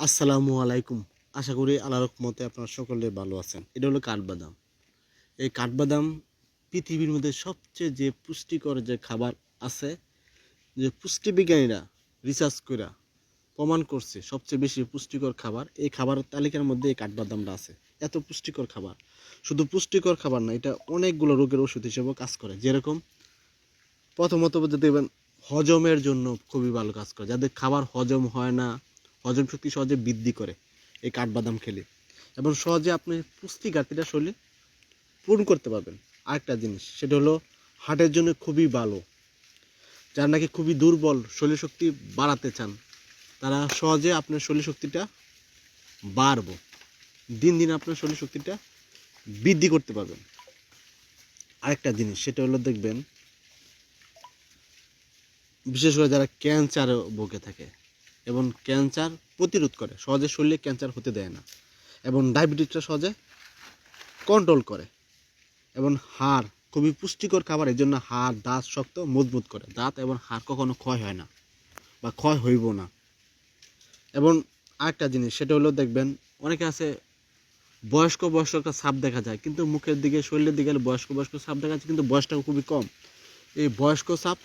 আসসালামু আলাইকুম। আশা করি আল্লাহর রহমতে আপনারা সকলে ভালো আছেন। এটা হলো কাঠবাদাম। এই কাঠবাদাম পৃথিবীর মধ্যে সবচেয়ে যে পুষ্টিকর যে খাবার আছে, যে পুষ্টিবিজ্ঞানীরা রিসার্চ কইরা প্রমাণ করছে সবচেয়ে বেশি পুষ্টিকর খাবার, এই খাবারের তালিকার মধ্যে এই কাঠবাদামটা আছে। এত পুষ্টিকর খাবার। শুধু পুষ্টিকর খাবার না, এটা অনেকগুলো রোগের ওষুধ হিসেবেও কাজ করে। যেরকম প্রথমত দেখবেন হজমের জন্য খুবই ভালো কাজ করে। যাদের খাবার হজম হয় না, হজম শক্তি সহজে বৃদ্ধি করে এই কাঠবাদাম খেলে, এবং সহজে আপনি পুষ্টি ঘাটতিটা শরীরে পূরণ করতে পারবেন। আরেকটা জিনিস সেটা হলো হার্টের জন্য খুবই ভালো। যারা নাকি খুবই দুর্বল, শরীর শক্তি বাড়াতে চান, তারা সহজে আপনার শরীর শক্তিটা বাড়বো, দিন দিন আপনার শরীর শক্তিটা বৃদ্ধি করতে পারবেন। আরেকটা জিনিস সেটা হলো দেখবেন, বিশেষ করে যারা ক্যান্সারে ভুগে থাকে এবং ক্যান্সার প্রতিরোধ করে, সহজে শরীরে ক্যান্সার হতে দেয় না, এবং ডায়াবেটিসটা সহজে কন্ট্রোল করে, এবং হাড় খুবই পুষ্টিকর খাবার। এই জন্য হাড় দাঁত শক্ত মজবুত করে। দাঁত এবং হাড় কখনো ক্ষয় হয় না বা ক্ষয় হইব না। এবং আরেকটা জিনিস সেটা হলো দেখবেন, অনেকে আছে বয়স্ক বয়স্ক একটা ছাপ দেখা যায়, কিন্তু মুখের দিকে শরীরের দিকে বয়স্ক বয়স্ক ছাপ দেখা যাচ্ছে, কিন্তু বয়সটাও খুবই কম। এই বয়স্ক ছাপ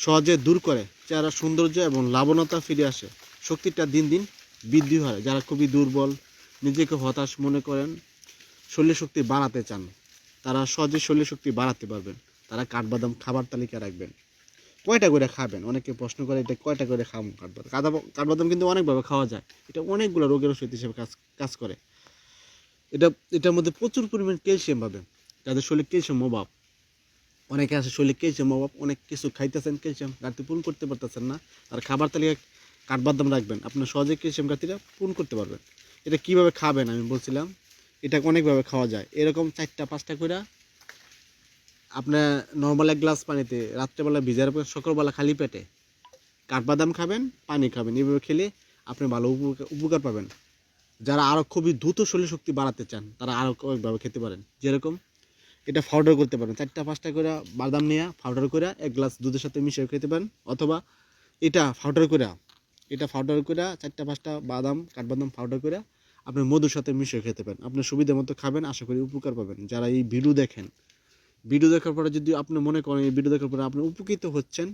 সহজে দূর করে, চেহারা সৌন্দর্য এবং লাবণ্যতা ফিরে আসে, শক্তিটা দিন দিন বৃদ্ধি হয়। যারা খুবই দুর্বল, নিজেকে হতাশ মনে করেন, শরীর শক্তি বাড়াতে চান, তারা সহজে শরীর শক্তি বাড়াতে পারবেন। তারা কাঠবাদাম খাবার তালিকা রাখবেন। কয়টা করে খাবেন? অনেকে প্রশ্ন করে এটা কয়টা করে খাম কাঠবাদাম। কাঠবাদাম কিন্তু অনেকভাবে খাওয়া যায়। এটা অনেকগুলো রোগের ওষুধ হিসেবে কাজ করে। এটার মধ্যে প্রচুর পরিমাণ ক্যালসিয়াম পাবেন। যাদের শরীরে ক্যালসিয়াম অভাব, অনেকে আছে শরীরে ক্যালসিয়াম অভাব, অনেক কিছু খাইতেছেন, ক্যালসিয়াম ঘাটতি পূরণ করতে পারতেছেন না, আর খাবার তালিকায় কাঠবাদাম রাখবেন, আপনার সহজে ক্যালসিয়াম ঘাটতিটা পূরণ করতে পারবেন। এটা কিভাবে খাবেন আমি বলছিলাম, এটা অনেকভাবে খাওয়া যায়। এরকম 4টা-5টা করে আপনার নর্মাল এক গ্লাস পানিতে রাত্রেবেলা ভিজার পর সকালবেলা খালি পেটে কাঠবাদাম খাবেন, পানি খাবেন। এইভাবে খেলে আপনি ভালো উপকার পাবেন। যারা আরও খুবই দ্রুত শরীর শক্তি বাড়াতে চান, তারা আরও কয়েকভাবে খেতে পারেন। যেরকম এটা পাউডার করতে পারেন, 4টা-5টা করে বাদাম নিয়ে পাউডার করে এক গ্লাস দুধের সাথে মিশিয়ে খেতে পারেন। অথবা এটা পাউডার করে 4টা-5টা বাদাম, কাঠবাদাম পাউডার করে আপনি মধুর সাথে মিশিয়ে খেতে পারেন। আপনার সুবিধা মতো খাবেন, আশা করি উপকার পাবেন। যারা এই ভিডিও দেখেন, ভিডিও দেখার পরে যদি আপনি মনে করেন এই ভিডিও দেখার পরে আপনি উপকৃত হচ্ছেন,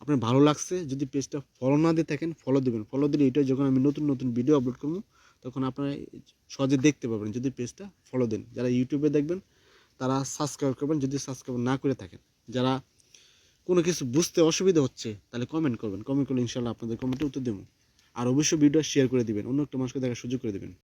আপনার ভালো লাগছে, যদি পেজটা ফলো না দিয়ে থাকেন ফলো দেবেন। ফলো দিলে এটাই, যখন আমি নতুন নতুন ভিডিও আপলোড করবো তখন আপনারা সহজে দেখতে পাবেন, যদি পেজটা ফলো দেন। যারা ইউটিউবে দেখবেন তারা সাবস্ক্রাইব করবেন, যদি সাবস্ক্রাইব না করে থাকেন। যারা কোনো কিছু বুঝতে অসুবিধা হচ্ছে তাহলে কমেন্ট করবেন, কমেন্ট করলে ইনশাল্লাহ আপনাদের কমেন্টে উত্তর দেবো। আর অবশ্যই ভিডিও শেয়ার করে দিবেন, অন্য একটা মানুষকে দেখার সুযোগ করে দেবেন।